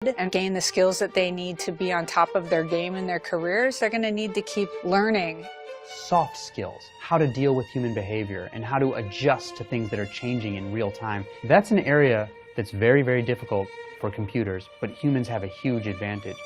and gain the skills that they need to be on top of their game in their careers, they're going to need to keep learning. Soft skills, how to deal with human behavior and how to adjust to things that are changing in real time. That's an area that's very, very difficult for computers, but humans have a huge advantage.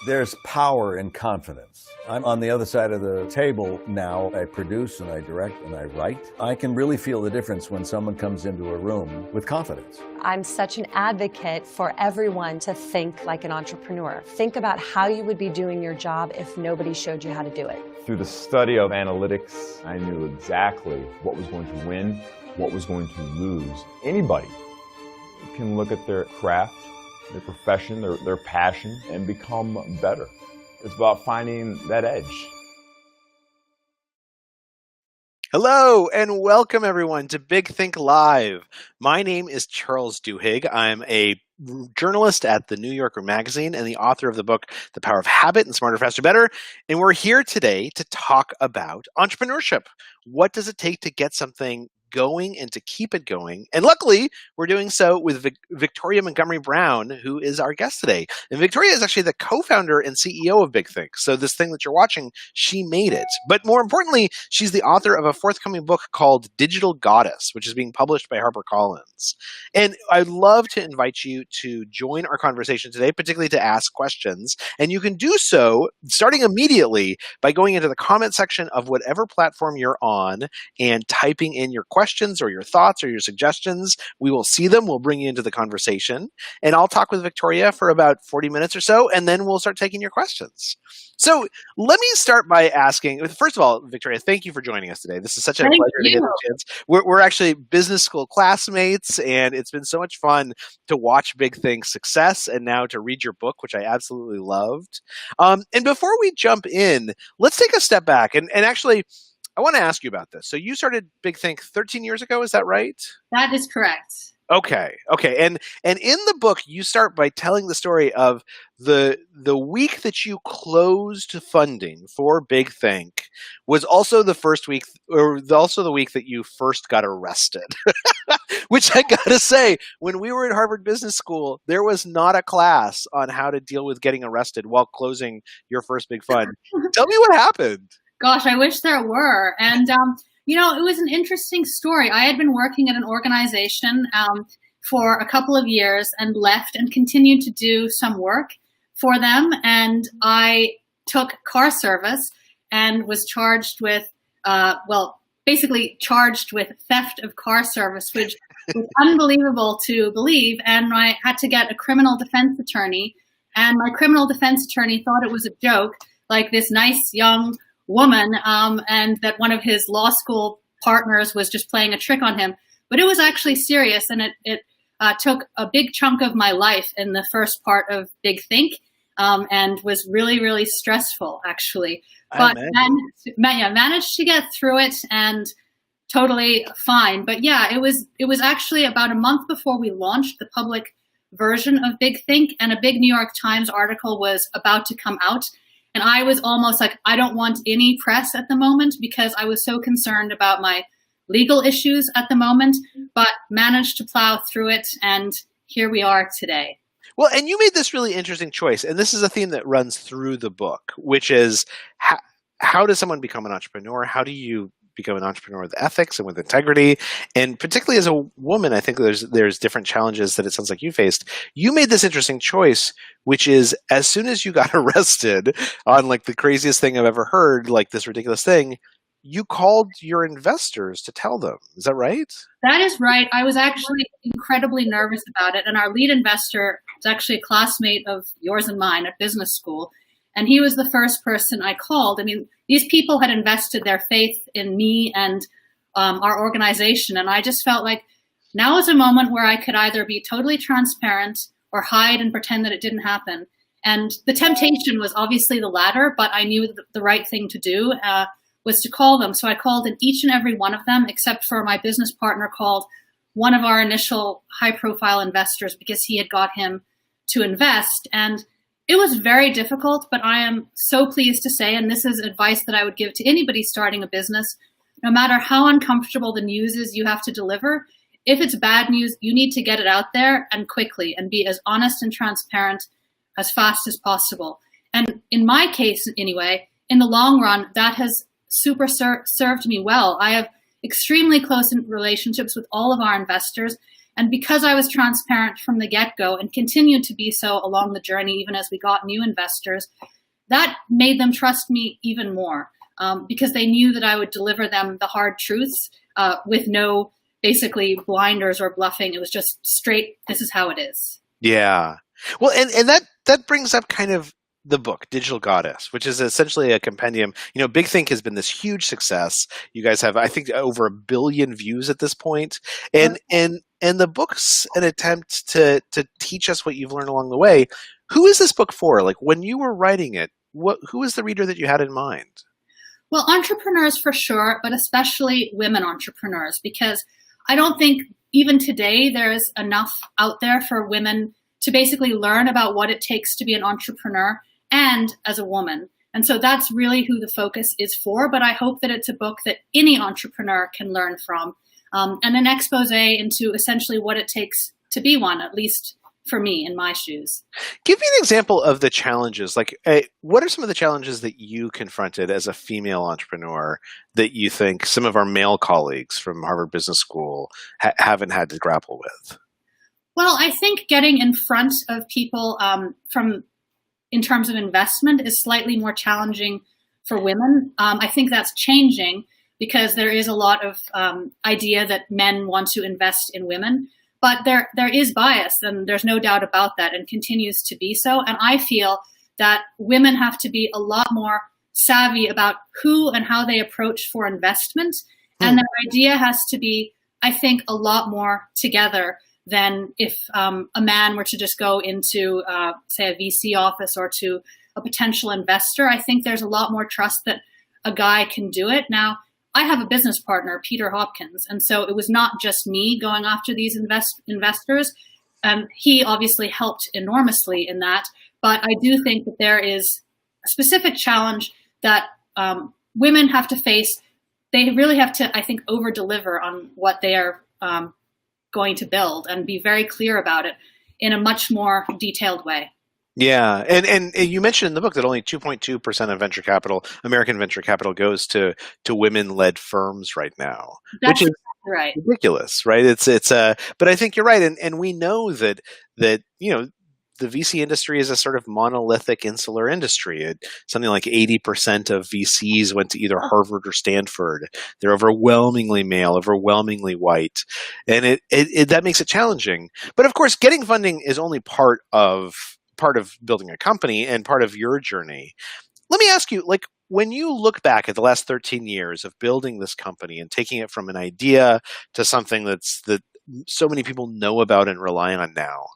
There's power in confidence. I'm on the other side of the table now. I produce and I direct and I write. I can really feel the difference when someone comes into a room with confidence. I'm such an advocate for everyone to think like an entrepreneur. Think about how you would be doing your job if nobody showed you how to do it. Through the study of analytics, I knew exactly what was going to win, what was going to lose. Anybody can look at their craft, their profession, their passion, and become better. It's about finding that edge. Hello and welcome everyone to Big Think Live. My name is Charles Duhigg. I'm a journalist at the New Yorker magazine and the author of the book, The Power of Habit and Smarter, Faster, Better. And we're here today to talk about entrepreneurship. What does it take to get something going and to keep it going? And luckily, we're doing so with Victoria Montgomery Brown, who is our guest today. And Victoria is actually the co-founder and CEO of Big Think. So this thing that you're watching, she made it. But more importantly, she's the author of a forthcoming book called Digital Goddess, which is being published by HarperCollins. And I'd love to invite you to join our conversation today, particularly to ask questions. And you can do so starting immediately by going into the comment section of whatever platform you're on and typing in your questions or your thoughts or your suggestions. We will see them. We'll bring you into the conversation. And I'll talk with Victoria for about 40 minutes or so, and then we'll start taking your questions. So let me start by asking, first of all, Victoria, thank you for joining us today. This is such a pleasure to get a chance. We're actually business school classmates, and it's been so much fun to watch Big Think's success and now to read your book, which I absolutely loved. And before we jump in, let's take a step back. And actually, I want to ask you about this. So you started Big Think 13 years ago, is that right? That is correct. Okay. And in the book, you start by telling the story of the week that you closed funding for Big Think was also the first week, or also the week that you first got arrested. Which I gotta say, when we were at Harvard Business School, there was not a class on how to deal with getting arrested while closing your first big fund. Tell me what happened. Gosh, I wish there were. And, it was an interesting story. I had been working at an organization for a couple of years and left and continued to do some work for them. And I took car service and was charged with, basically charged with theft of car service, which was unbelievable to believe. And I had to get a criminal defense attorney. And my criminal defense attorney thought it was a joke, like this nice young woman, and that one of his law school partners was just playing a trick on him. But it was actually serious, and it took a big chunk of my life in the first part of Big Think, and was really, really stressful, actually. But managed to get through it and totally fine. But yeah, it was actually about a month before we launched the public version of Big Think, and a big New York Times article was about to come out. And I was almost like, I don't want any press at the moment because I was so concerned about my legal issues at the moment, but managed to plow through it. And here we are today. Well, and you made this really interesting choice. And this is a theme that runs through the book, which is how does someone become an entrepreneur? How do you become an entrepreneur with ethics and with integrity? And particularly as a woman, I think there's different challenges that it sounds like you faced. You made this interesting choice, which is as soon as you got arrested on like the craziest thing I've ever heard, like this ridiculous thing, you called your investors to tell them. Is that right? That is right. I was actually incredibly nervous about it. And our lead investor is actually a classmate of yours and mine at business school. And he was the first person I called. I mean, these people had invested their faith in me and our organization. And I just felt like now is a moment where I could either be totally transparent or hide and pretend that it didn't happen. And the temptation was obviously the latter, but I knew the right thing to do was to call them. So I called in each and every one of them, except for my business partner called one of our initial high-profile investors because he had got him to invest. And it was very difficult, but I am so pleased to say, and this is advice that I would give to anybody starting a business, no matter how uncomfortable the news is you have to deliver, if it's bad news, you need to get it out there and quickly and be as honest and transparent as fast as possible. And in my case, anyway, in the long run, that has served me well. I have extremely close relationships with all of our investors. And because I was transparent from the get-go and continued to be so along the journey, even as we got new investors, that made them trust me even more because they knew that I would deliver them the hard truths with no basically blinders or bluffing. It was just straight, this is how it is. Yeah. Well, and that brings up kind of the book, Digital Goddess, which is essentially a compendium. Big Think has been this huge success. You guys have, I think, over 1 billion views at this point. And the book's an attempt to teach us what you've learned along the way. Who is this book for? Like, when you were writing it, who is the reader that you had in mind? Well, entrepreneurs for sure, but especially women entrepreneurs, because I don't think even today there's enough out there for women to basically learn about what it takes to be an entrepreneur and as a woman. And so that's really who the focus is for. But I hope that it's a book that any entrepreneur can learn from, and an expose into essentially what it takes to be one, at least for me in my shoes. Give me an example of the challenges. Like, what are some of the challenges that you confronted as a female entrepreneur that you think some of our male colleagues from Harvard Business School haven't had to grapple with? Well, I think getting in front of people in terms of investment is slightly more challenging for women. I think that's changing because there is a lot of idea that men want to invest in women, but there is bias, and there's no doubt about that, and continues to be so. And I feel that women have to be a lot more savvy about who and how they approach for investment, and their idea has to be, I think, a lot more together than if a man were to just go into, say, a VC office or to a potential investor. I think there's a lot more trust that a guy can do it. Now, I have a business partner, Peter Hopkins, and so it was not just me going after these investors. He obviously helped enormously in that, but I do think that there is a specific challenge that women have to face. They really have to, I think, over-deliver on what they are going to build and be very clear about it in a much more detailed way. Yeah, and you mentioned in the book that only 2.2% of venture capital, American venture capital, goes to women-led firms right now, That's which is right. ridiculous, right? But I think you're right, and we know that the VC industry is a sort of monolithic, insular industry. Something like 80% of VCs went to either Harvard or Stanford. They're overwhelmingly male, overwhelmingly white, and that makes it challenging. But of course, getting funding is only part of building a company and part of your journey. Let me ask you, like, when you look back at the last 13 years of building this company and taking it from an idea to something that so many people know about and rely on now,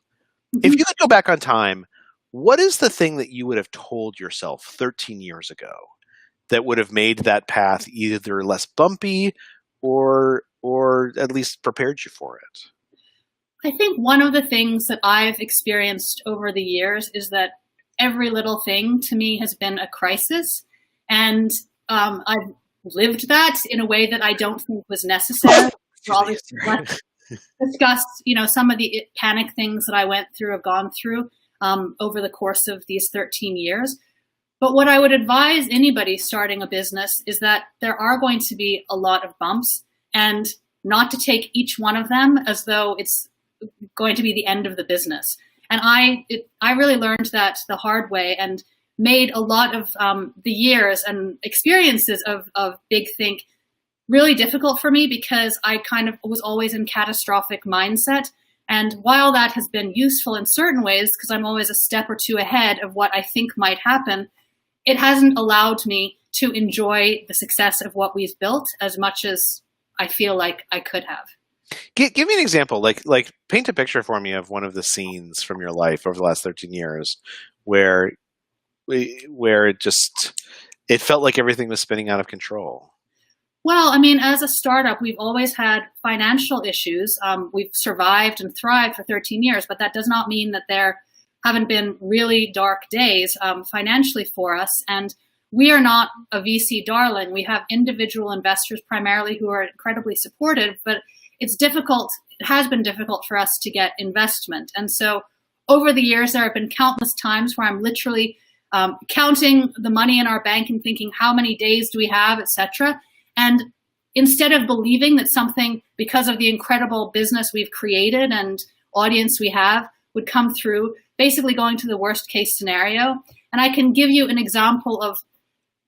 if you could go back on time, what is the thing that you would have told yourself 13 years ago that would have made that path either less bumpy or at least prepared you for it? I think one of the things that I've experienced over the years is that every little thing to me has been a crisis. And I've lived that in a way that I don't think was necessary. Let's discuss, some of the panic things that I went through, have gone through over the course of these 13 years. But what I would advise anybody starting a business is that there are going to be a lot of bumps, and not to take each one of them as though it's going to be the end of the business. And I really learned that the hard way, and made a lot of the years and experiences of Big Think really difficult for me, because I kind of was always in catastrophic mindset. And while that has been useful in certain ways, because I'm always a step or two ahead of what I think might happen, it hasn't allowed me to enjoy the success of what we've built as much as I feel like I could have. Give me an example, like paint a picture for me of one of the scenes from your life over the last 13 years where it felt like everything was spinning out of control. Well, I mean, as a startup, we've always had financial issues. We've survived and thrived for 13 years, but that does not mean that there haven't been really dark days financially for us. And we are not a VC darling. We have individual investors primarily who are incredibly supportive, but it's difficult it has been difficult for us to get investment. And so over the years, there have been countless times where I'm literally counting the money in our bank and thinking, how many days do we have, etc. And instead of believing that something, because of the incredible business we've created and audience we have, would come through, basically going to the worst case scenario. And I can give you an example of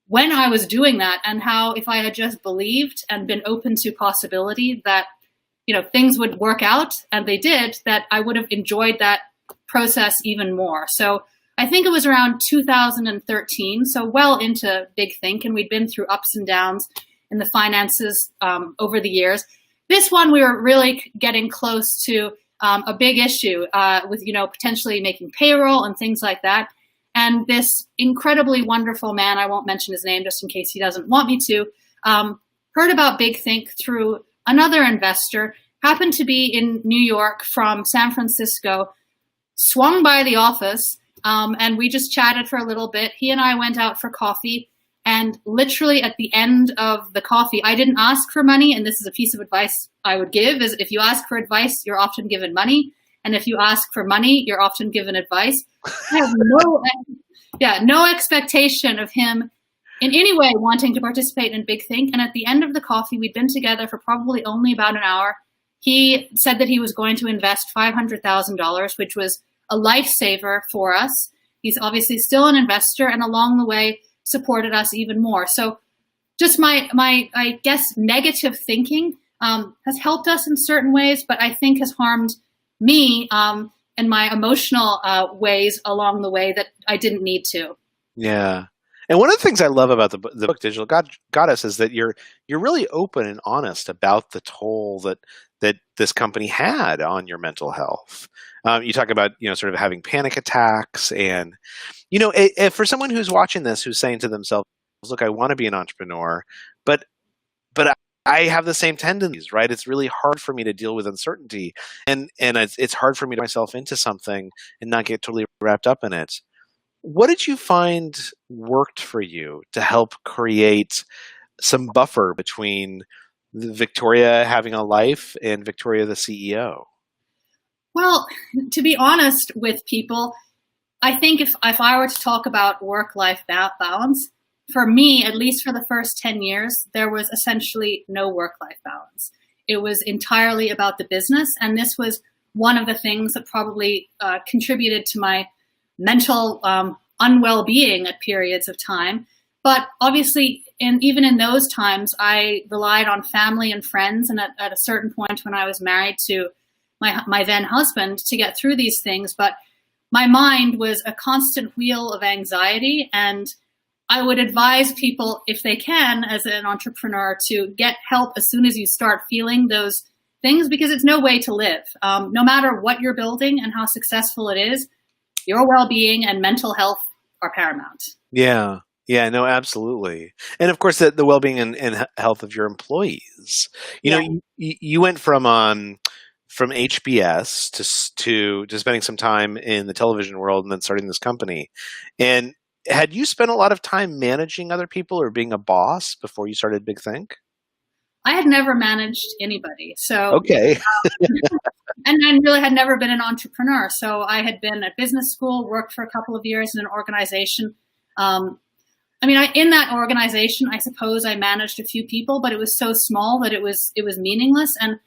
when I was doing that and how if I had just believed and been open to possibility that, things would work out, and they did, that I would have enjoyed that process even more. So I think it was around 2013, so well into Big Think, and we'd been through ups and downs in the finances over the years. This one, we were really getting close to a big issue with, potentially making payroll and things like that. And this incredibly wonderful man, I won't mention his name just in case he doesn't want me to, heard about Big Think through another investor, happened to be in New York from San Francisco, swung by the office, and we just chatted for a little bit. He and I went out for coffee, and literally at the end of the coffee, I didn't ask for money, and this is a piece of advice I would give, is if you ask for advice, you're often given money, and if you ask for money, you're often given advice. I have no expectation of him in any way wanting to participate in Big Think. And at the end of the coffee, we'd been together for probably only about an hour. He said that he was going to invest $500,000, which was a lifesaver for us. He's obviously still an investor, and along the way supported us even more. So just my I guess, negative thinking has helped us in certain ways, but I think has harmed me in my emotional ways along the way that I didn't need to. Yeah. And one of the things I love about the book Digital Goddess is that you're really open and honest about the toll that this company had on your mental health. You talk about, sort of having panic attacks, and, if for someone who's watching this, who's saying to themselves, look, I want to be an entrepreneur, but I have the same tendencies, right? It's really hard for me to deal with uncertainty, and it's hard for me to myself into something and not get totally wrapped up in it. What did you find worked for you to help create some buffer between Victoria having a life and Victoria the CEO? Well, to be honest with people, I think if I were to talk about work-life balance, for me, at least for the first 10 years, there was essentially no work-life balance. It was entirely about the business, and this was one of the things that probably contributed to my mental unwell-being at periods of time. But obviously, even in those times, I relied on family and friends, and at a certain point when I was married to my then husband, to get through these things. But my mind was a constant wheel of anxiety, and I would advise people, if they can, as an entrepreneur, to get help as soon as you start feeling those things, because it's no way to live. No matter what you're building and how successful it is, your well-being and mental health are paramount. Yeah. Yeah, no, absolutely. And of course, the well-being and health of your employees. You went from HBS to spending some time in the television world and then starting this company. And had you spent a lot of time managing other people or being a boss before you started Big Think? I had never managed anybody. So okay. And I really had never been an entrepreneur. So I had been at business school, worked for a couple of years in an organization. In that organization, I suppose I managed a few people, but it was so small that it was meaningless. And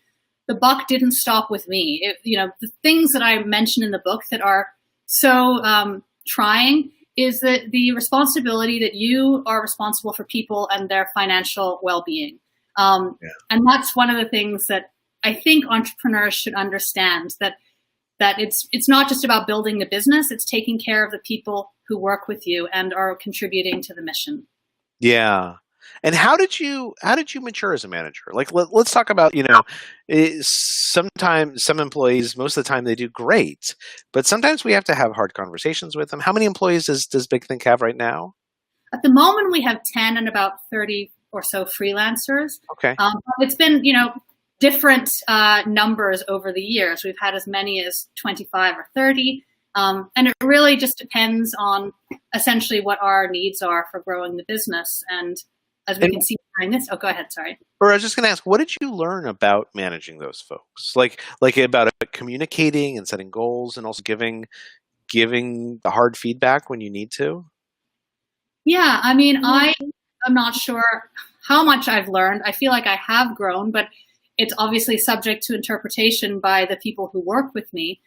the buck didn't stop with me. The things that I mentioned in the book that are so trying is that the responsibility that you are responsible for people and their financial well-being. And that's one of the things that I think entrepreneurs should understand, that it's not just about building the business, it's taking care of the people who work with you and are contributing to the mission. Yeah. And how did you mature as a manager? Like, let's talk about, sometimes some employees, most of the time they do great, but sometimes we have to have hard conversations with them. How many employees does Big Think have right now? At the moment, we have 10 and about 30 or so freelancers. Okay. It's been, different numbers over the years. We've had as many as 25 or 30. And it really just depends on essentially what our needs are for growing the business. And as we can see behind this. Oh, go ahead. Sorry. Or I was just going to ask, what did you learn about managing those folks? Like about communicating and setting goals, and also giving the hard feedback when you need to? Yeah, I mean, I'm not sure how much I've learned. I feel like I have grown, but it's obviously subject to interpretation by the people who work with me.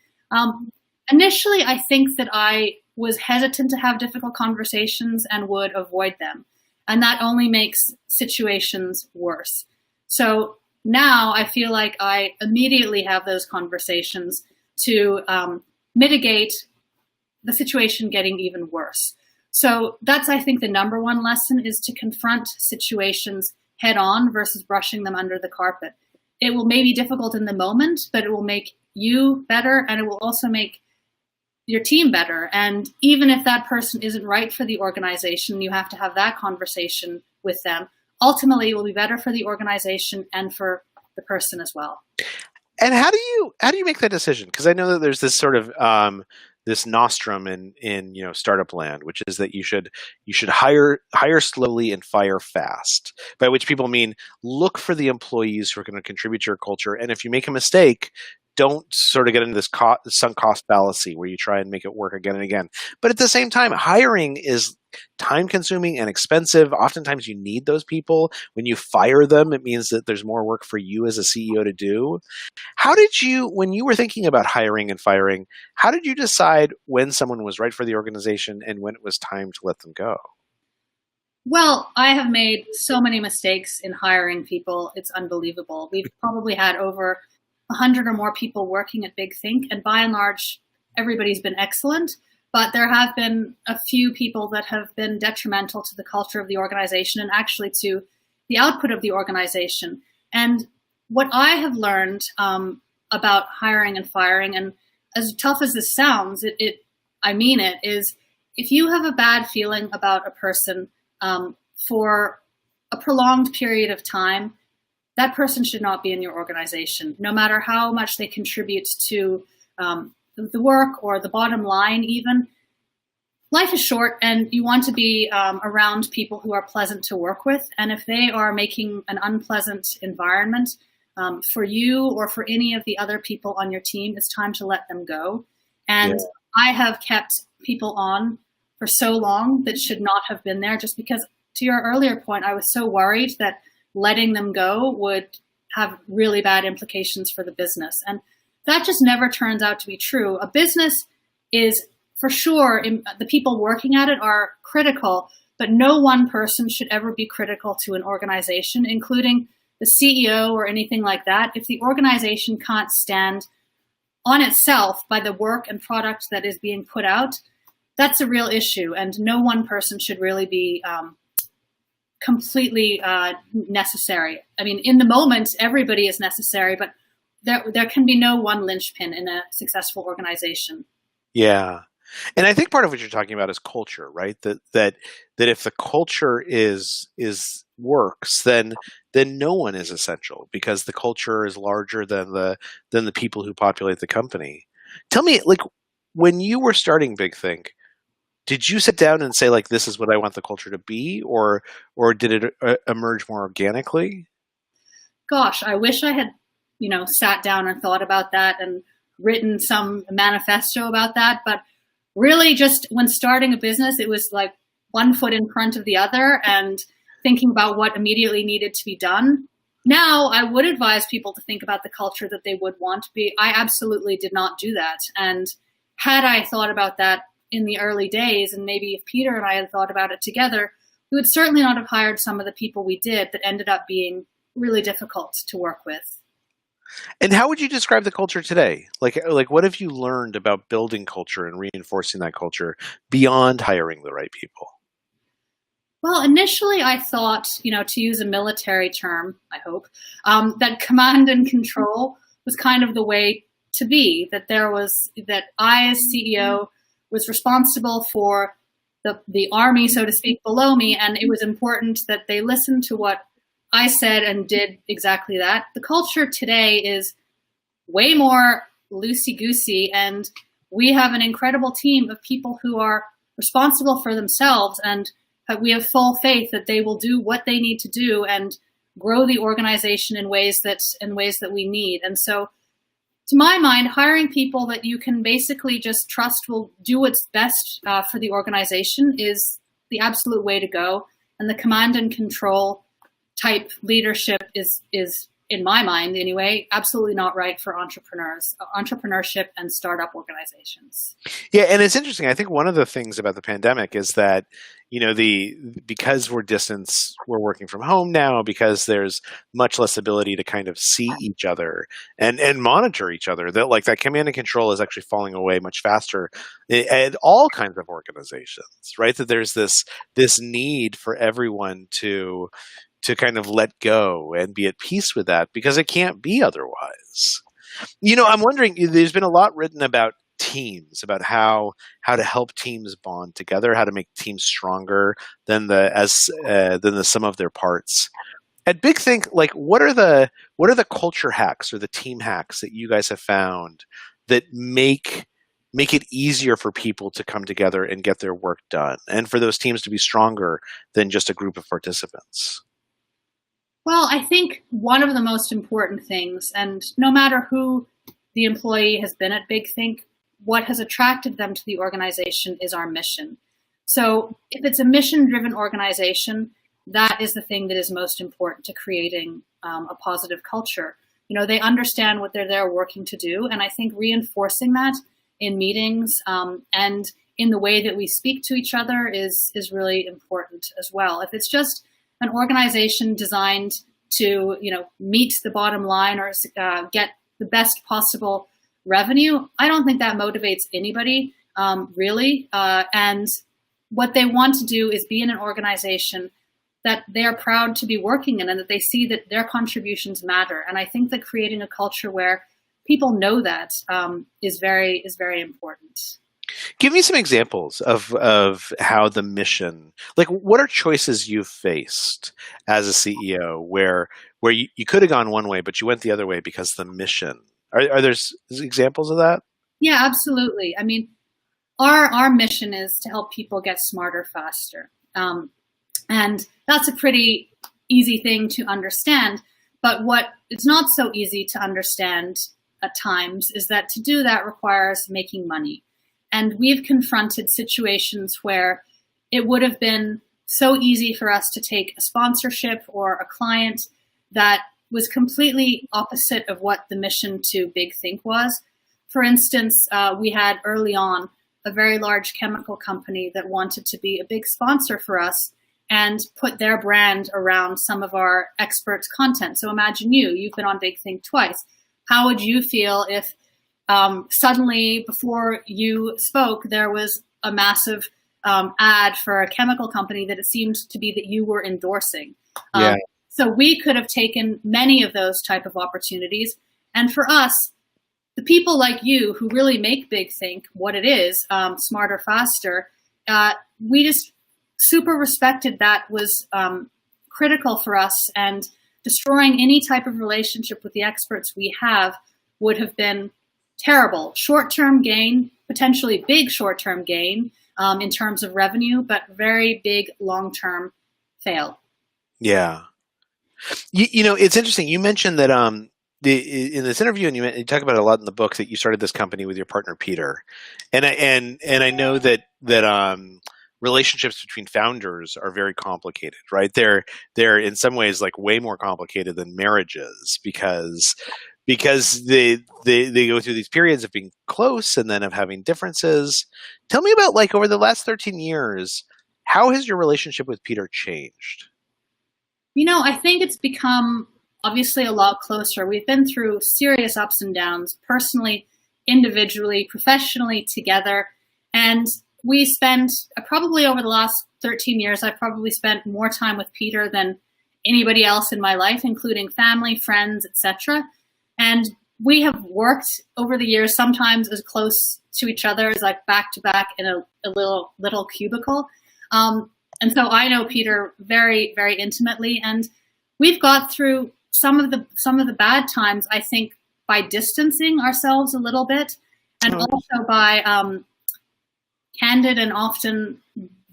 Initially, I think that I was hesitant to have difficult conversations and would avoid them. And that only makes situations worse. So now I feel like I immediately have those conversations to mitigate the situation getting even worse. So that's, I think, the number one lesson is to confront situations head on versus brushing them under the carpet. It will may be difficult in the moment, but it will make you better, and it will also make your team better. And even if that person isn't right for the organization, you have to have that conversation with them. Ultimately, it will be better for the organization and for the person as well. And how do you make that decision? Because I know that there's this sort of this nostrum in startup land, which is that you should hire slowly and fire fast. By which people mean look for the employees who are going to contribute to your culture, and if you make a mistake, don't sort of get into this sunk cost fallacy where you try and make it work again and again. But at the same time, hiring is time consuming and expensive. Oftentimes you need those people. When you fire them, it means that there's more work for you as a CEO to do. How did you, when you were thinking about hiring and firing, how did you decide when someone was right for the organization and when it was time to let them go? Well, I have made so many mistakes in hiring people. It's unbelievable. We've probably had over 100 or more people working at Big Think, and by and large, everybody's been excellent. But there have been a few people that have been detrimental to the culture of the organization and actually to the output of the organization. And what I have learned about hiring and firing, and as tough as this sounds, I mean it, is if you have a bad feeling about a person for a prolonged period of time, that person should not be in your organization, no matter how much they contribute to the work or the bottom line even. Life is short, and you want to be around people who are pleasant to work with. And if they are making an unpleasant environment for you or for any of the other people on your team, it's time to let them go. And I have kept people on for so long that should not have been there, just because, to your earlier point, I was so worried that letting them go would have really bad implications for the business. And that just never turns out to be true. A business is, for sure, the people working at it are critical, but no one person should ever be critical to an organization, including the CEO or anything like that. If the organization can't stand on itself by the work and product that is being put out, that's a real issue. And no one person should really be completely necessary. I mean, in the moment, everybody is necessary, but there can be no one linchpin in a successful organization. Yeah. And I think part of what you're talking about is culture, right? That if the culture works, then no one is essential, because the culture is larger than the people who populate the company. Tell me, like, when you were starting Big Think, did you sit down and say, like, this is what I want the culture to be, or did it emerge more organically? Gosh, I wish I had, sat down and thought about that and written some manifesto about that. But really, just when starting a business, it was like one foot in front of the other and thinking about what immediately needed to be done. Now, I would advise people to think about the culture that they would want to be. I absolutely did not do that. And had I thought about that in the early days, and maybe if Peter and I had thought about it together, we would certainly not have hired some of the people we did that ended up being really difficult to work with. And how would you describe the culture today? Like what have you learned about building culture and reinforcing that culture beyond hiring the right people? Well, initially I thought, to use a military term, I hope, that command and control was kind of the way to be, that I as CEO was responsible for the army, so to speak, below me, and it was important that they listened to what I said and did exactly that. The culture today is way more loosey-goosey, and we have an incredible team of people who are responsible for themselves and but we have full faith that they will do what they need to do and grow the organization in ways that we need. And so, to my mind, hiring people that you can basically just trust will do what's best for the organization is the absolute way to go. And the command and control type leadership is, in my mind anyway, absolutely not right for entrepreneurship and startup organizations. Yeah, and it's interesting. I think one of the things about the pandemic is that, because we're working from home now, because there's much less ability to kind of see each other and monitor each other, that command and control is actually falling away much faster at all kinds of organizations, right? That there's this need for everyone to kind of let go and be at peace with that, because it can't be otherwise. I'm wondering, there's been a lot written about teams, about how to help teams bond together, how to make teams stronger than the sum of their parts. At Big Think, what are the culture hacks or the team hacks that you guys have found that make it easier for people to come together and get their work done, and for those teams to be stronger than just a group of participants? Well, I think one of the most important things, and no matter who the employee has been at Big Think, what has attracted them to the organization is our mission. So if it's a mission-driven organization, that is the thing that is most important to creating a positive culture. They understand what they're there working to do, and I think reinforcing that in meetings and in the way that we speak to each other is really important as well. If it's just an organization designed to, meet the bottom line or get the best possible revenue, I don't think that motivates anybody, really. And what they want to do is be in an organization that they are proud to be working in and that they see that their contributions matter. And I think that creating a culture where people know that is very important. Give me some examples of how the mission, what are choices you've faced as a CEO where you could have gone one way, but you went the other way because the mission. Are there examples of that? Yeah, absolutely. I mean, our mission is to help people get smarter faster. And that's a pretty easy thing to understand. But what it's not so easy to understand at times is that to do that requires making money. And we've confronted situations where it would have been so easy for us to take a sponsorship or a client that was completely opposite of what the mission to Big Think was. For instance, we had early on a very large chemical company that wanted to be a big sponsor for us and put their brand around some of our experts' content. So imagine you've been on Big Think twice. How would you feel if suddenly, before you spoke, there was a massive ad for a chemical company that it seemed to be that you were endorsing? Yeah. So we could have taken many of those type of opportunities. And for us, the people like you who really make Big Think what it is, smarter, faster, we just super respected that was critical for us, and destroying any type of relationship with the experts we have would have been terrible. Short-term gain, potentially big short-term gain in terms of revenue, but very big long-term fail. Yeah. It's interesting. You mentioned that in this interview, and you talk about it a lot in the book, that you started this company with your partner Peter, and I know that relationships between founders are very complicated, right? They're in some ways way more complicated than marriages because they go through these periods of being close and then of having differences. Tell me about over the last 13 years, how has your relationship with Peter changed? I think it's become obviously a lot closer. We've been through serious ups and downs, personally, individually, professionally, together. And we spent probably over the last 13 years, I've probably spent more time with Peter than anybody else in my life, including family, friends, etc. And we have worked over the years, sometimes as close to each other as back to back in a little cubicle. And so I know Peter very, very intimately, and we've got through some of the bad times, I think, by distancing ourselves a little bit, and also by candid and often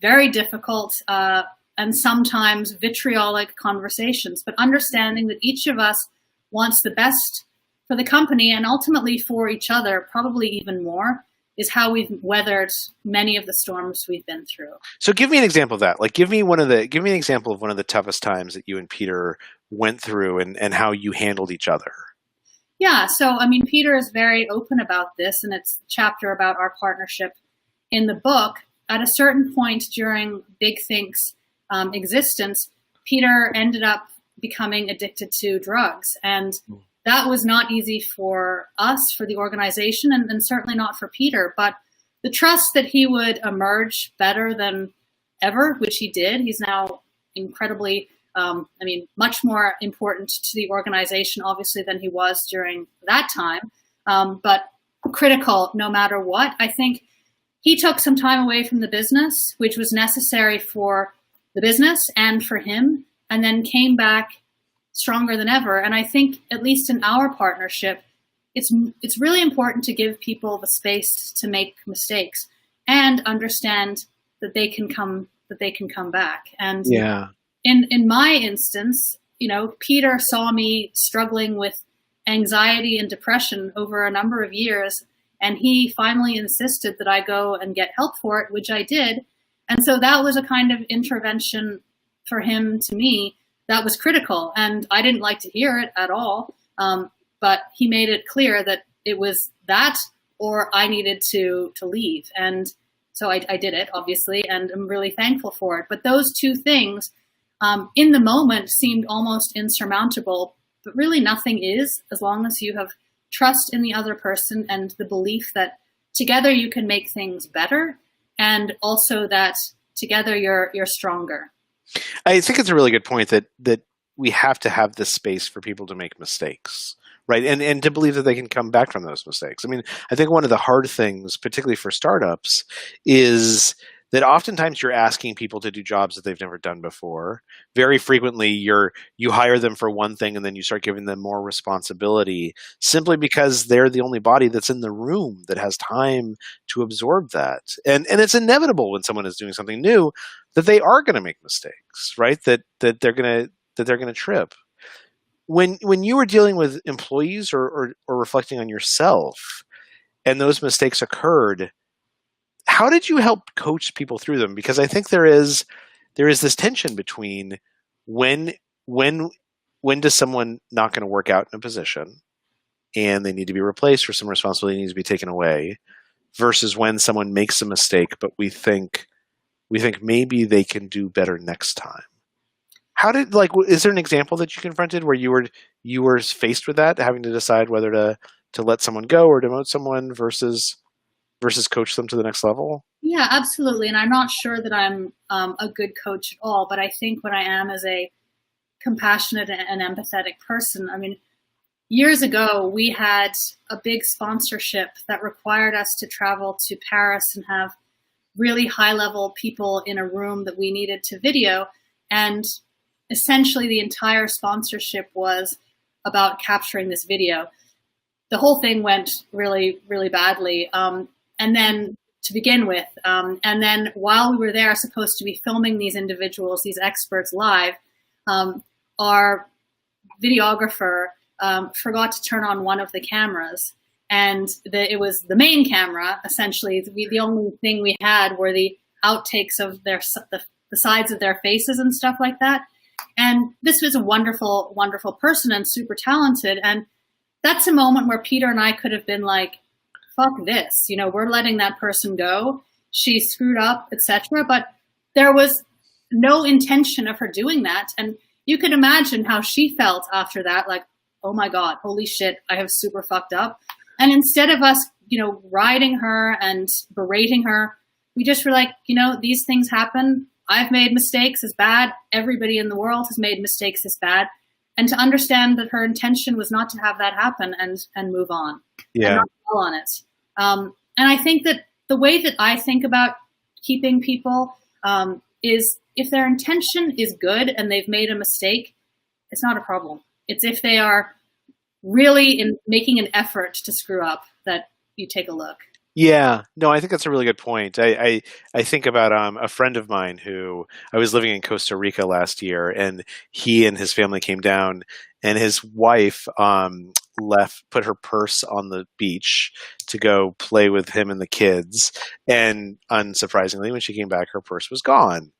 very difficult and sometimes vitriolic conversations, but understanding that each of us wants the best for the company and ultimately for each other, probably even more, is how we've weathered many of the storms we've been through. So give me an example of that. Like give me an example of one of the toughest times that you and Peter went through and how you handled each other. Yeah, so I mean, Peter is very open about this, and it's a chapter about our partnership in the book. At a certain point during Big Think's existence, Peter ended up becoming addicted to drugs. And that was not easy for us, for the organization, and certainly not for Peter. But the trust that he would emerge better than ever, which he did, he's now incredibly, much more important to the organization, obviously, than he was during that time, but critical no matter what. I think he took some time away from the business, which was necessary for the business and for him, and then came back stronger than ever. And I think, at least in our partnership, it's really important to give people the space to make mistakes and understand that they can come back. And yeah, in my instance, Peter saw me struggling with anxiety and depression over a number of years, and he finally insisted that I go and get help for it, which I did. And so that was a kind of intervention for him to me that was critical. And I didn't like to hear it at all. But he made it clear that it was that or I needed to leave. And so I did it, obviously, and I'm really thankful for it. But those two things in the moment seemed almost insurmountable, but really nothing is, as long as you have trust in the other person and the belief that together you can make things better, and also that together you're stronger. I think it's a really good point that we have to have this space for people to make mistakes, right? And to believe that they can come back from those mistakes. I mean, I think one of the hard things, particularly for startups, is that oftentimes you're asking people to do jobs that they've never done before. Very frequently, you hire them for one thing and then you start giving them more responsibility simply because they're the only body that's in the room that has time to absorb that. And it's inevitable when someone is doing something new that they are going to make mistakes, right? That they're going to trip. When you were dealing with employees or reflecting on yourself and those mistakes occurred, how did you help coach people through them? Because I think there is this tension between when does someone not going to work out in a position and they need to be replaced or some responsibility needs to be taken away, versus when someone makes a mistake but we think maybe they can do better next time. Is there an example that you confronted where you were faced with that, having to decide whether to let someone go or demote someone versus coach them to the next level? Yeah, absolutely. And I'm not sure that I'm a good coach at all, but I think what I am is a compassionate and empathetic person. I mean, years ago, we had a big sponsorship that required us to travel to Paris and have really high-level people in a room that we needed to video. And essentially, the entire sponsorship was about capturing this video. The whole thing went really, really badly. And then to begin with, and then while we were there, supposed to be filming these individuals, these experts live, our videographer forgot to turn on one of the cameras. And it was the main camera, essentially. The only thing we had were the outtakes of the sides of their faces and stuff like that. And this was a wonderful, wonderful person and super talented. And that's a moment where Peter and I could have been like, fuck this, we're letting that person go. She screwed up, etc. But there was no intention of her doing that. And you could imagine how she felt after that, like, oh my God, holy shit, I have super fucked up. And instead of us, riding her and berating her, we just were like, these things happen. I've made mistakes as bad. Everybody in the world has made mistakes as bad. And to understand that her intention was not to have that happen and move on. Yeah. And not dwell on it. And I think that the way that I think about keeping people is if their intention is good and they've made a mistake, it's not a problem. It's if they are really making an effort to screw up that you take a look. Yeah, no, I think that's a really good point. I think about a friend of mine who I was living in Costa Rica last year, and he and his family came down, and his wife put her purse on the beach to go play with him and the kids, and unsurprisingly, when she came back, her purse was gone.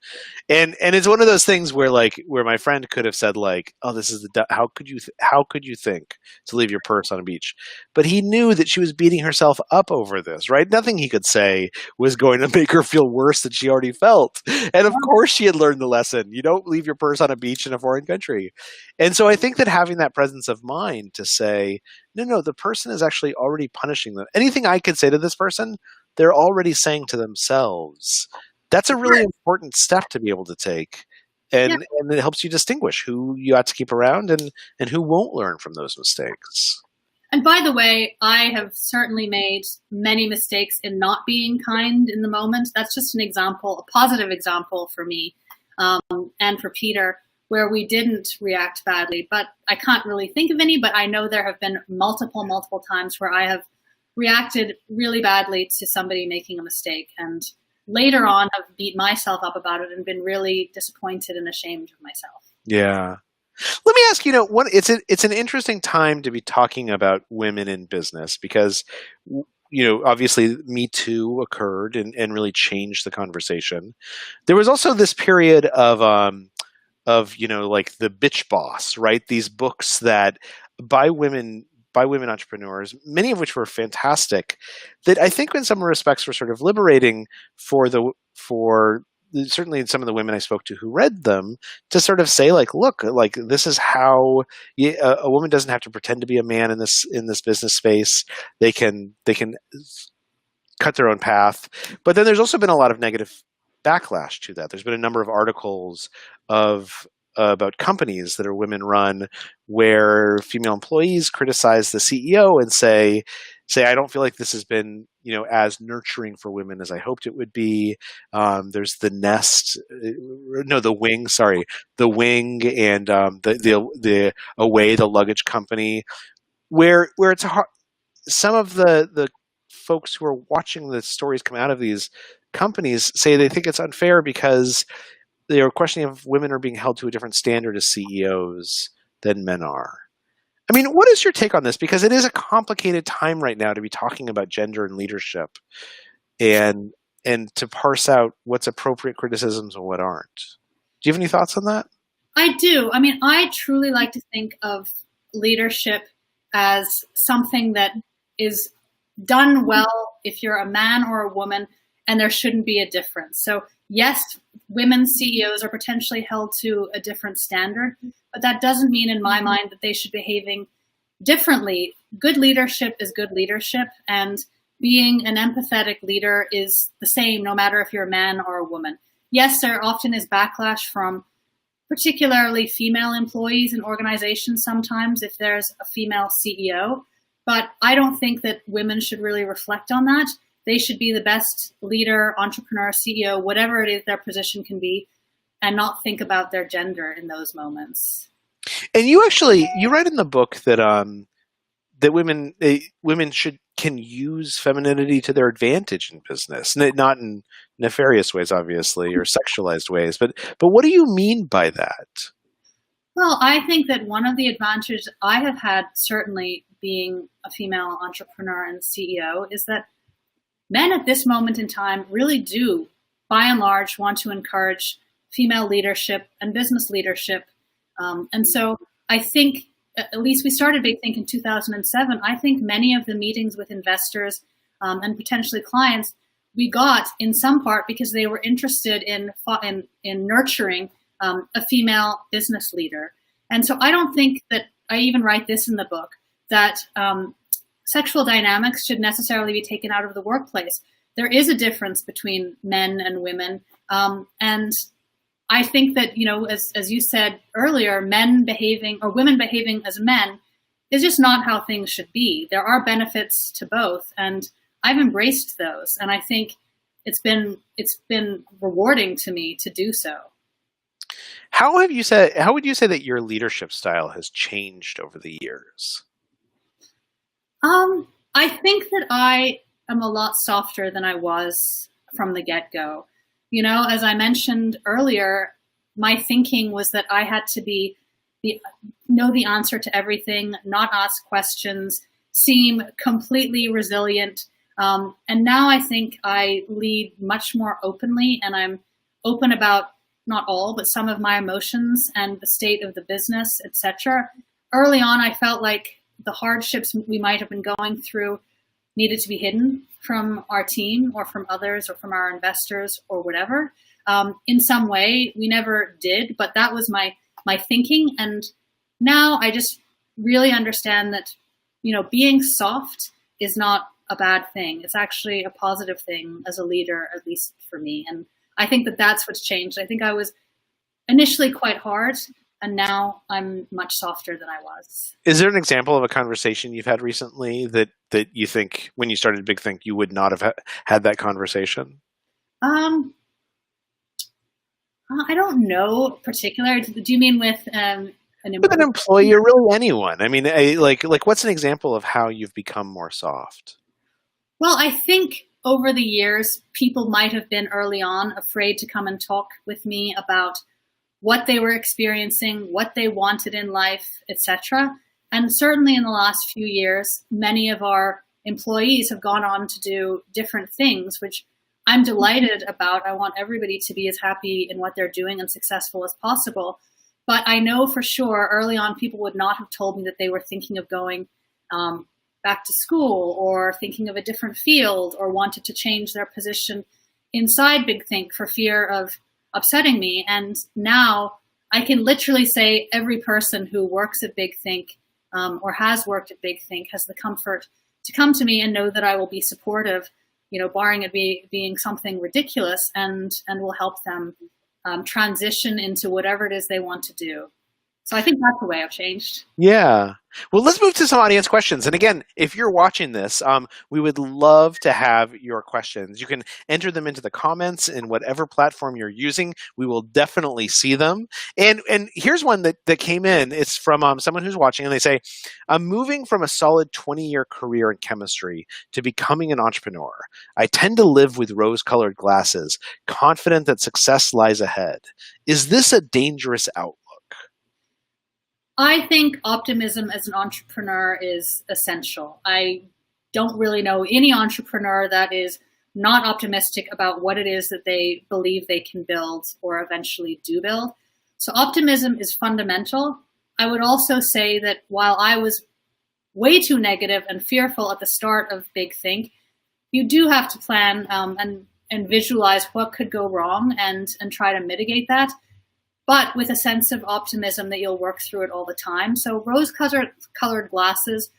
And it's one of those things where where my friend could have said like, oh, this is how could you think to leave your purse on a beach? But he knew that she was beating herself up over this, right? Nothing he could say was going to make her feel worse than she already felt. And of course she had learned the lesson. You don't leave your purse on a beach in a foreign country. And so I think that having that presence of mind to say, no, the person is actually already punishing them. Anything I could say to this person, they're already saying to themselves. That's a really important step to be able to take. And it helps you distinguish who you ought to keep around and who won't learn from those mistakes. And by the way, I have certainly made many mistakes in not being kind in the moment. That's just an example, a positive example for me and for Peter, where we didn't react badly. But I can't really think of any, but I know there have been multiple times where I have reacted really badly to somebody making a mistake, and later on have beat myself up about it and been really disappointed and ashamed of myself. Yeah. Let me ask you, it's an interesting time to be talking about women in business because, obviously Me Too occurred and really changed the conversation. There was also this period of like the bitch boss, right? These books that by women entrepreneurs, many of which were fantastic, that I think in some respects were sort of liberating for certainly some of the women I spoke to who read them, to sort of say like, look, like this is how a woman doesn't have to pretend to be a man in this business space. They can cut their own path. But then there's also been a lot of negative backlash to that. There's been a number of articles about companies that are women run where female employees criticize the CEO and say, I don't feel like this has been, as nurturing for women as I hoped it would be. There's the Wing and the Away, the luggage company, where it's hard. Some of the folks who are watching the stories come out of these companies say they think it's unfair because they are questioning if women are being held to a different standard as CEOs than men are. I mean, what is your take on this? Because it is a complicated time right now to be talking about gender and leadership and to parse out what's appropriate criticisms and what aren't. Do you have any thoughts on that? I do. I mean, I truly like to think of leadership as something that is done well if you're a man or a woman, and there shouldn't be a difference. So yes, women CEOs are potentially held to a different standard, but that doesn't mean in my mind that they should be behaving differently. Good leadership is good leadership, and being an empathetic leader is the same no matter if you're a man or a woman. Yes, there often is backlash from particularly female employees in organizations sometimes if there's a female CEO, but I don't think that women should really reflect on that. They should be the best leader, entrepreneur, CEO, whatever it is their position can be, and not think about their gender in those moments. And you write in the book that that women can use femininity to their advantage in business, not in nefarious ways, obviously, or sexualized ways. But what do you mean by that? Well, I think that one of the advantages I have had, certainly being a female entrepreneur and CEO, is that men at this moment in time really do, by and large, want to encourage female leadership and business leadership. And so I think, at least we started Big Think in 2007, I think many of the meetings with investors and potentially clients we got in some part because they were interested in nurturing a female business leader. And so I don't think that, I even write this in the book, that sexual dynamics should necessarily be taken out of the workplace. There is a difference between men and women. And I think that, as you said earlier, men behaving or women behaving as men is just not how things should be. There are benefits to both, and I've embraced those. And I think it's been rewarding to me to do so. How would you say that your leadership style has changed over the years? I think that I am a lot softer than I was from the get-go. You know, as I mentioned earlier, my thinking was that I had to know the answer to everything, not ask questions, seem completely resilient. And now I think I lead much more openly, and I'm open about not all, but some of my emotions and the state of the business, etc. Early on, I felt like the hardships we might have been going through needed to be hidden from our team or from others or from our investors or whatever. In some way, we never did, but that was my thinking. And now I just really understand that, you know, being soft is not a bad thing. It's actually a positive thing as a leader, at least for me. And I think that that's what's changed. I think I was initially quite hard, and now I'm much softer than I was. Is there an example of a conversation you've had recently that you think when you started Big Think you would not have had that conversation? I don't know particular. Do you mean with an employee or really anyone? I mean, like what's an example of how you've become more soft? Well, I think over the years, people might have been early on afraid to come and talk with me about what they were experiencing, what they wanted in life, etc. And certainly in the last few years, many of our employees have gone on to do different things, which I'm delighted about. I want everybody to be as happy in what they're doing and successful as possible. But I know for sure early on, people would not have told me that they were thinking of going back to school or thinking of a different field or wanted to change their position inside Big Think for fear of upsetting me. And now I can literally say every person who works at Big Think or has worked at Big Think has the comfort to come to me and know that I will be supportive, you know, barring it being something ridiculous, and will help them transition into whatever it is they want to do. So I think that's the way I've changed. Yeah. Well, let's move to some audience questions. And again, if you're watching this, we would love to have your questions. You can enter them into the comments in whatever platform you're using. We will definitely see them. And here's one that came in. It's from someone who's watching, and they say, I'm moving from a solid 20-year career in chemistry to becoming an entrepreneur. I tend to live with rose-colored glasses, confident that success lies ahead. Is this a dangerous outlook? I think optimism as an entrepreneur is essential. I don't really know any entrepreneur that is not optimistic about what it is that they believe they can build or eventually do build. So optimism is fundamental. I would also say that while I was way too negative and fearful at the start of Big Think, you do have to plan and visualize what could go wrong and try to mitigate that, but with a sense of optimism that you'll work through it all the time. So rose-colored glasses,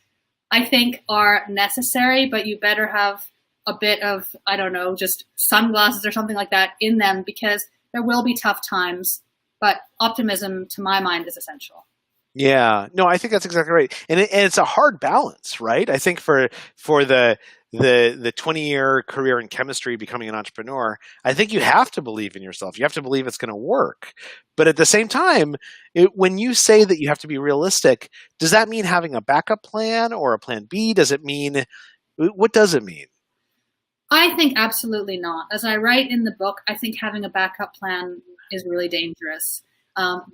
I think, are necessary, but you better have a bit of, I don't know, just sunglasses or something like that in them, because there will be tough times. But optimism, to my mind, is essential. Yeah, no, I think that's exactly right. And it's a hard balance, right? I think for the 20-year career in chemistry, becoming an entrepreneur, I think you have to believe in yourself. You have to believe it's going to work. But at the same time, when you say that you have to be realistic, does that mean having a backup plan or a plan B? What does it mean? I think absolutely not. As I write in the book, I think having a backup plan is really dangerous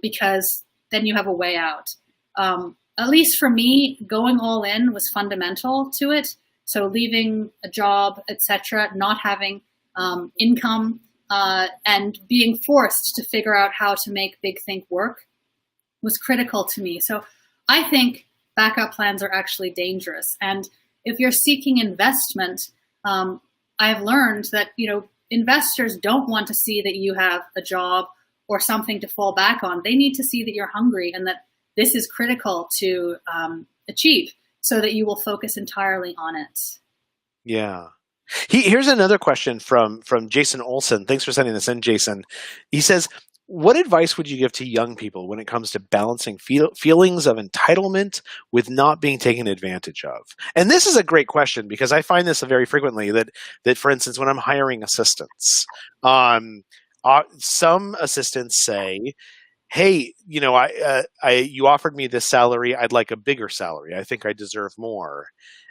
because then you have a way out. At least for me, going all in was fundamental to it. So leaving a job, etc., not having income, and being forced to figure out how to make Big Think work was critical to me. So I think backup plans are actually dangerous. And if you're seeking investment, I've learned that, you know, investors don't want to see that you have a job or something to fall back on. They need to see that you're hungry and that this is critical to achieve, so that you will focus entirely on it. Yeah. Here's another question from Jason Olson. Thanks for sending this in, Jason. He says, what advice would you give to young people when it comes to balancing feelings of entitlement with not being taken advantage of? And this is a great question, because I find this very frequently that for instance, when I'm hiring assistants, some assistants say, hey, you know, you offered me this salary. I'd like a bigger salary. I think I deserve more.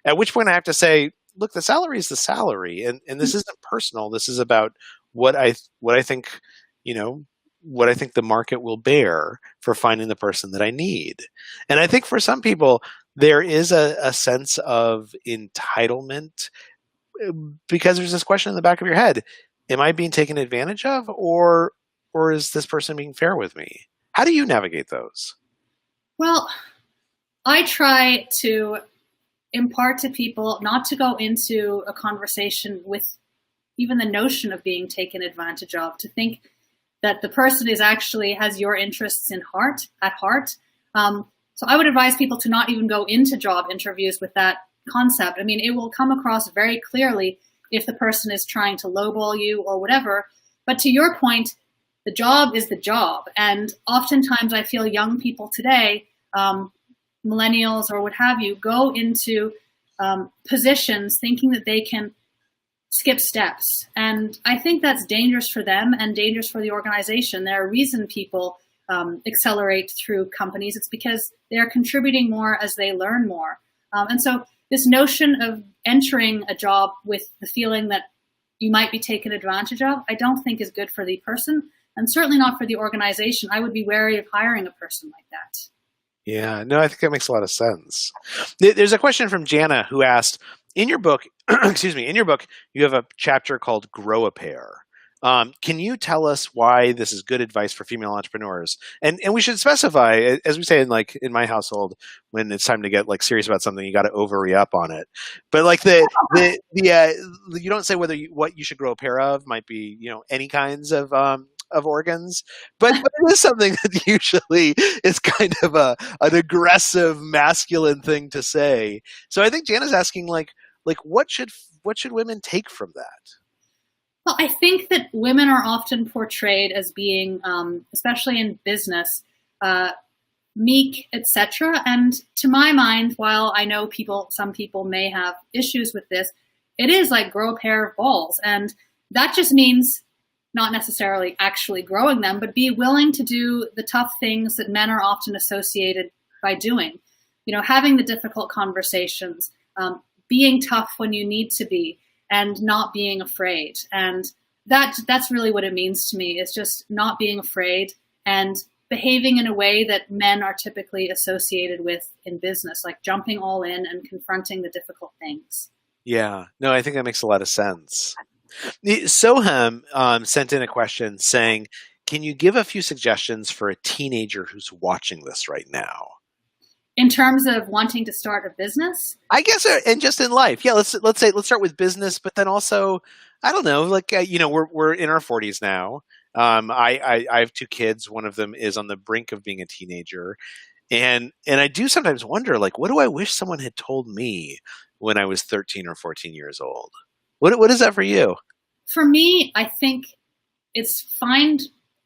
At which point I have to say, look, the salary is the salary, and this isn't personal. This is about what I think, what I think the market will bear for finding the person that I need. And I think for some people, there is a sense of entitlement because there's this question in the back of your head: am I being taken advantage of, or is this person being fair with me? How do you navigate those? Well, I try to impart to people not to go into a conversation with even the notion of being taken advantage of, to think that the person is actually has your interests at heart. So I would advise people to not even go into job interviews with that concept. I mean, it will come across very clearly if the person is trying to lowball you or whatever. But to your point, the job is the job. And oftentimes I feel young people today, millennials or what have you, go into positions thinking that they can skip steps. And I think that's dangerous for them and dangerous for the organization. There are reasons people accelerate through companies. It's because they're contributing more as they learn more. And so this notion of entering a job with the feeling that you might be taken advantage of, I don't think is good for the person, and certainly not for the organization. I would be wary of hiring a person like that. Yeah, no, I think that makes a lot of sense. There's a question from Jana who asked, in your book, you have a chapter called Grow a Pair. Can you tell us why this is good advice for female entrepreneurs? And we should specify, as we say in my household, when it's time to get serious about something, you got to re-up on it. But you don't say what you should grow a pair of. Might be any kinds of organs, but it is something that usually is kind of an aggressive masculine thing to say. So I think Jana's asking what should women take from that? Well, I think that women are often portrayed as being, especially in business, meek, etc. And to my mind, while I know some people may have issues with this, it is like grow a pair of balls. And that just means not necessarily actually growing them, but be willing to do the tough things that men are often associated by doing. Having the difficult conversations, being tough when you need to be, and not being afraid. And that's really what it means to me, is just not being afraid and behaving in a way that men are typically associated with in business, like jumping all in and confronting the difficult things. Yeah, no, I think that makes a lot of sense. Soham sent in a question saying, can you give a few suggestions for a teenager who's watching this right now? In terms of wanting to start a business? I guess, and just in life. Yeah, let's start with business, but then also, I don't know, we're in our 40s now. I have two kids. One of them is on the brink of being a teenager. And I do sometimes wonder, what do I wish someone had told me when I was 13 or 14 years old? What is that for you? For me, I think it's find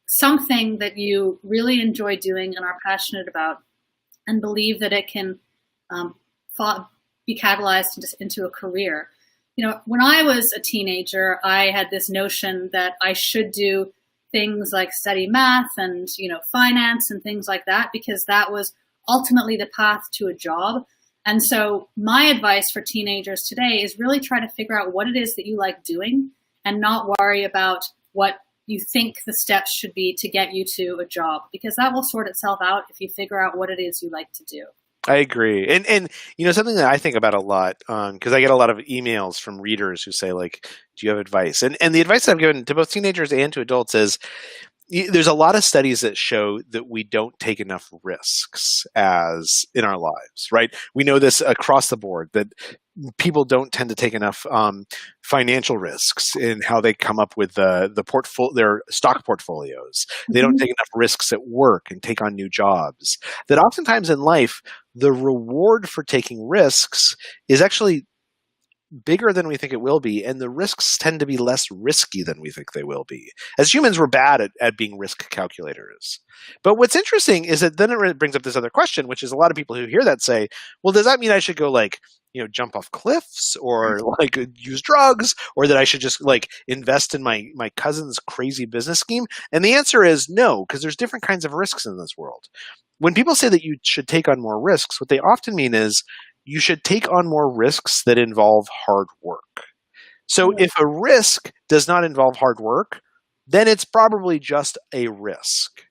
something that you really enjoy doing and are passionate about, and believe that it can be catalyzed into a career. When I was a teenager, I had this notion that I should do things like study math and, finance and things like that, because that was ultimately the path to a job. And so my advice for teenagers today is really try to figure out what it is that you like doing and not worry about what you think the steps should be to get you to a job, because that will sort itself out if you figure out what it is you like to do. I agree. And something that I think about a lot, because I get a lot of emails from readers who say, do you have advice? And the advice that I've given to both teenagers and to adults is, there's a lot of studies that show that we don't take enough risks as in our lives, right? We know this across the board, that people don't tend to take enough financial risks in how they come up with their stock portfolios. They don't take enough risks at work and take on new jobs. That oftentimes in life, the reward for taking risks is actually bigger than we think it will be, and the risks tend to be less risky than we think they will be. As humans, we're bad at being risk calculators. But what's interesting is that then it brings up this other question, which is a lot of people who hear that say, well, does that mean I should go jump off cliffs or use drugs, or that I should just invest in my cousin's crazy business scheme? And the answer is no, because there's different kinds of risks in this world. When people say that you should take on more risks, what they often mean is you should take on more risks that involve hard work. So if a risk does not involve hard work, then it's probably just a risk.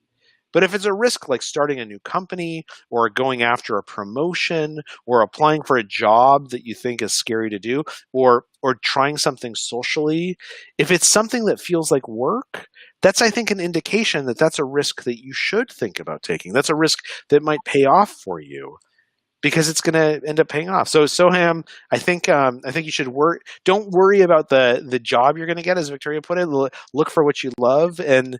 But if it's a risk like starting a new company or going after a promotion or applying for a job that you think is scary to do or trying something socially, if it's something that feels like work, that's, I think, an indication that that's a risk that you should think about taking. That's a risk that might pay off for you because it's going to end up paying off. So Soham, I think you should don't worry about the job you're going to get, as Victoria put it. Look for what you love and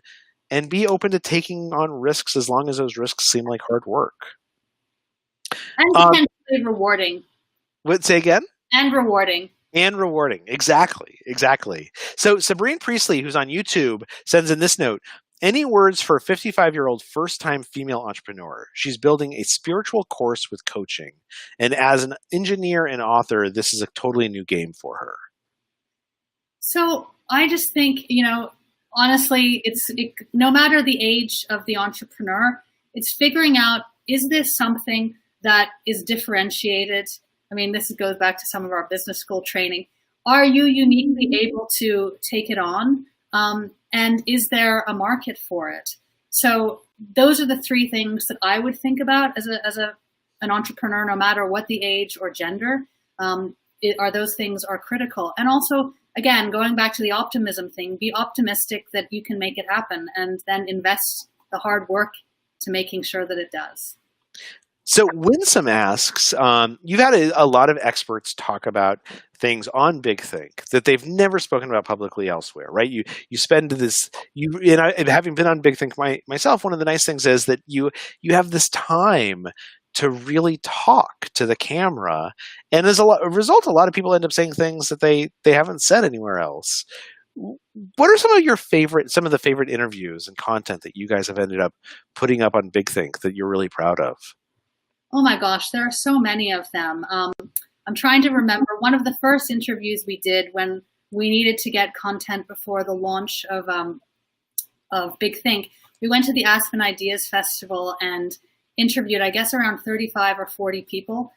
be open to taking on risks as long as those risks seem like hard work. And potentially rewarding. Say again? And rewarding. And rewarding. Exactly. So Sabrine Priestley, who's on YouTube, sends in this note, any words for a 55-year-old first-time female entrepreneur? She's building a spiritual course with coaching. And as an engineer and author, this is a totally new game for her. So I just think, honestly, no matter the age of the entrepreneur, it's figuring out, is this something that is differentiated? I mean, this goes back to some of our business school training. Are you uniquely able to take it on? And is there a market for it? So those are the three things that I would think about as an entrepreneur, no matter what the age or gender. Those things are critical. And also, again, going back to the optimism thing, be optimistic that you can make it happen and then invest the hard work to making sure that it does. So Winsome asks, you've had a lot of experts talk about things on Big Think that they've never spoken about publicly elsewhere, right? You spend this, and having been on Big Think myself, one of the nice things is that you have this time to really talk to the camera. And as a result, a lot of people end up saying things that they haven't said anywhere else. What are some of the favorite interviews and content that you guys have ended up putting up on Big Think that you're really proud of? Oh my gosh, there are so many of them. I'm trying to remember one of the first interviews we did when we needed to get content before the launch of Big Think. We went to the Aspen Ideas Festival and interviewed, I guess, around 35 or 40 people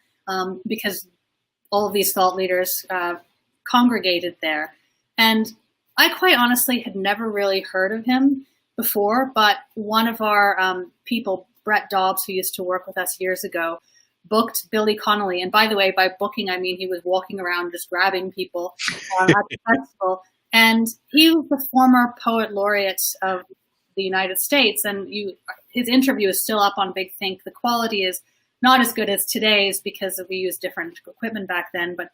because all of these thought leaders congregated there. And I quite honestly had never really heard of him before, but one of our people, Brett Dobbs, who used to work with us years ago, booked Billy Connolly. And by the way, by booking, I mean he was walking around just grabbing people at the festival. And he was the former poet laureate of the United States. And his interview is still up on Big Think. The quality is not as good as today's because we used different equipment back then. But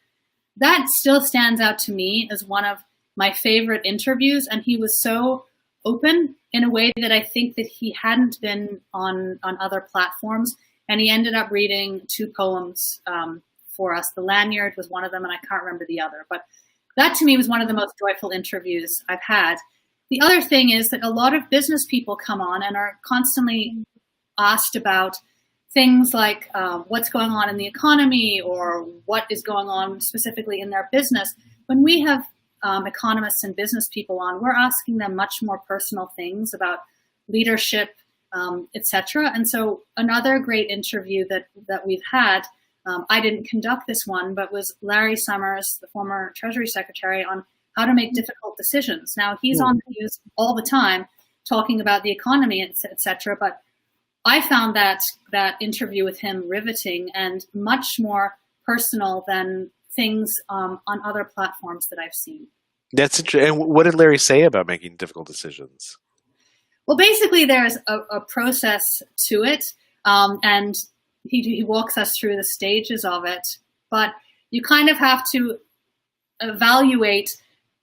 that still stands out to me as one of my favorite interviews. And he was so open in a way that I think that he hadn't been on other platforms. And he ended up reading 2 poems for us. The Lanyard was one of them, and I can't remember the other. But that to me was one of the most joyful interviews I've had. The other thing is that a lot of business people come on and are constantly asked about things like what's going on in the economy or what is going on specifically in their business. When we have economists and business people on, we're asking them much more personal things about leadership, etc. And so another great interview that we've had, I didn't conduct this one, but was Larry Summers, the former Treasury Secretary, on how to make difficult decisions. Now, he's on the news all the time talking about the economy, etc. But I found that interview with him riveting and much more personal than things on other platforms that I've seen. That's interesting. And what did Larry say about making difficult decisions? Well, basically, there's a process to it, and he walks us through the stages of it. But you kind of have to evaluate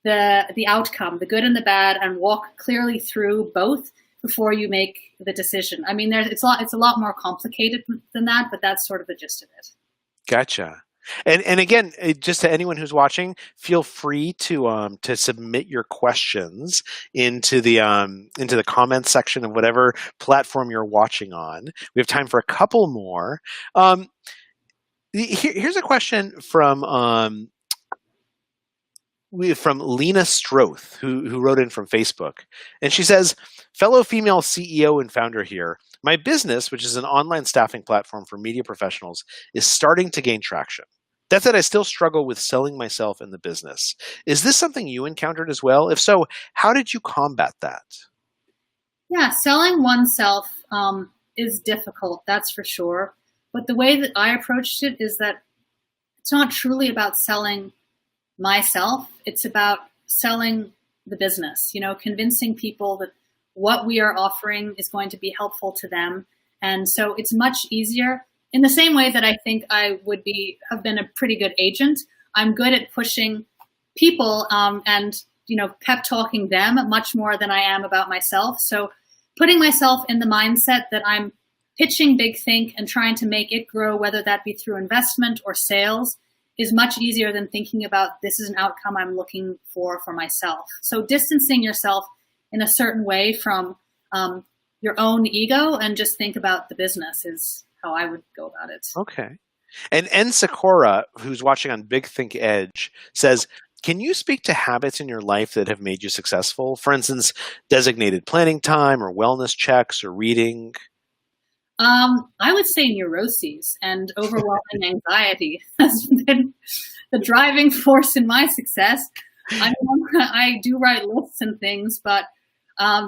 the outcome, the good and the bad, and walk clearly through both before you make the decision. I mean, it's a lot more complicated than that, but that's sort of the gist of it. Gotcha. And again, just to anyone who's watching, feel free to submit your questions into the comments section of whatever platform you're watching on. We have time for a couple more. Here's a question from Lena Stroth, who wrote in from Facebook. And she says, fellow female CEO and founder here, My business, which is an online staffing platform for media professionals, is starting to gain traction. That said, I still struggle with selling myself in the business. Is this something you encountered as well? If so, how did you combat that? Yeah, selling oneself is difficult, that's for sure. But the way that I approached it is that it's not truly about selling myself. It's about selling the business, convincing people that what we are offering is going to be helpful to them. And so it's much easier in the same way that I think I would have been a pretty good agent. I'm good at pushing people and pep talking them much more than I am about myself. So putting myself in the mindset that I'm pitching Big Think and trying to make it grow, whether that be through investment or sales, is much easier than thinking about this is an outcome I'm looking for myself. So distancing yourself in a certain way from your own ego and just think about the business is how I would go about it. Okay. And N. Sakura, who's watching on Big Think Edge, says, can you speak to habits in your life that have made you successful? For instance, designated planning time or wellness checks or reading? I would say neuroses and overwhelming anxiety has been the driving force in my success. I do write lists and things, but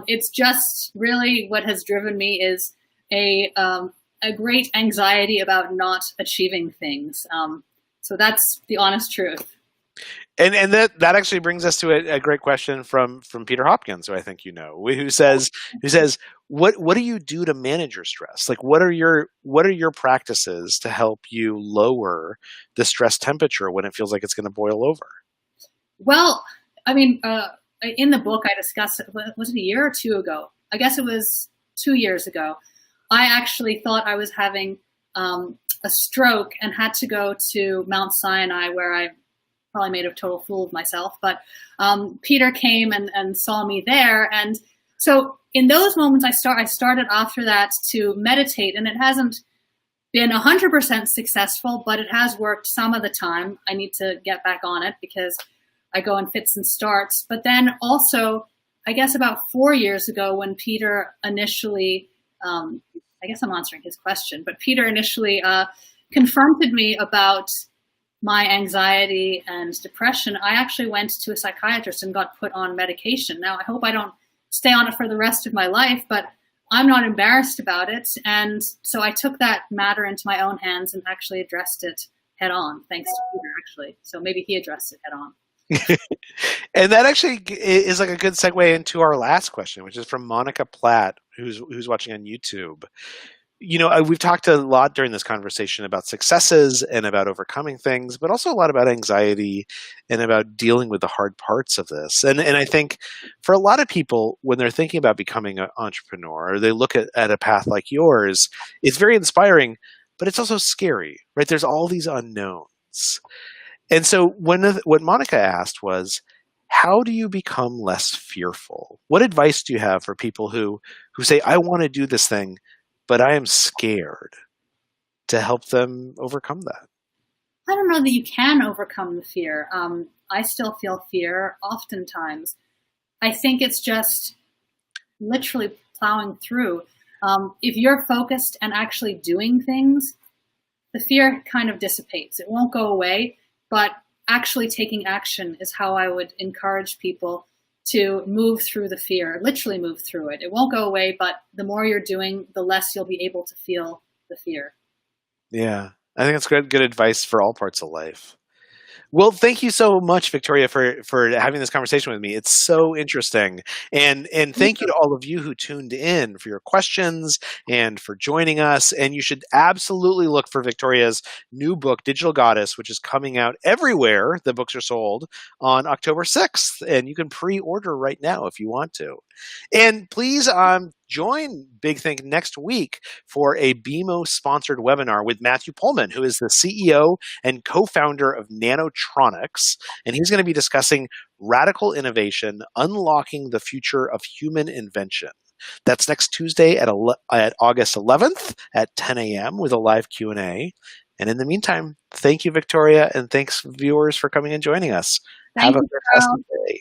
it's just really what has driven me is a great anxiety about not achieving things. So that's the honest truth. And that actually brings us to a great question from Peter Hopkins, who I think who says what do you do to manage your stress? Like what are your practices to help you lower the stress temperature when it feels like it's going to boil over? Well, I mean, in the book I discussed it. Was it a year or two ago? I guess it was 2 years ago. I actually thought I was having a stroke and had to go to Mount Sinai, where I probably made a total fool of myself. But Peter came and saw me there. And so in those moments, I started after that to meditate. And it hasn't been 100% successful, but it has worked some of the time. I need to get back on it because I go in fits and starts. But then also, I guess about 4 years ago when Peter initially, I guess I'm answering his question, but Peter initially confronted me about my anxiety and depression, I actually went to a psychiatrist and got put on medication. Now, I hope I don't stay on it for the rest of my life, but I'm not embarrassed about it. And so I took that matter into my own hands and actually addressed it head on, thanks to Peter, actually. So maybe he addressed it head on. And that actually is like a good segue into our last question, which is from Monica Platt, who's watching on YouTube. We've talked a lot during this conversation about successes and about overcoming things, but also a lot about anxiety and about dealing with the hard parts of this. And I think for a lot of people, when they're thinking about becoming an entrepreneur, or they look at a path like yours, it's very inspiring, but it's also scary, right? There's all these unknowns. And so what Monica asked was, how do you become less fearful? What advice do you have for people who say, I want to do this thing, but I am scared, to help them overcome that? I don't know that you can overcome the fear. I still feel fear oftentimes. I think it's just literally plowing through. If you're focused and actually doing things, the fear kind of dissipates. It won't go away, but actually taking action is how I would encourage people to move through the fear, literally move through it. It won't go away, but the more you're doing, the less you'll be able to feel the fear. Yeah, I think that's good advice for all parts of life. Well, thank you so much, Victoria, for having this conversation with me. It's so interesting. And thank you to all of you who tuned in for your questions and for joining us. And you should absolutely look for Victoria's new book, Digital Goddess, which is coming out everywhere the books are sold on October 6th. And you can pre-order right now if you want to. And please join Big Think next week for a BMO-sponsored webinar with Matthew Pullman, who is the CEO and co-founder of Nanotronics. And he's going to be discussing radical innovation, unlocking the future of human invention. That's next Tuesday at August 11th at 10 a.m. with a live Q&A. And in the meantime, thank you, Victoria, and thanks, viewers, for coming and joining us. Have a fantastic day.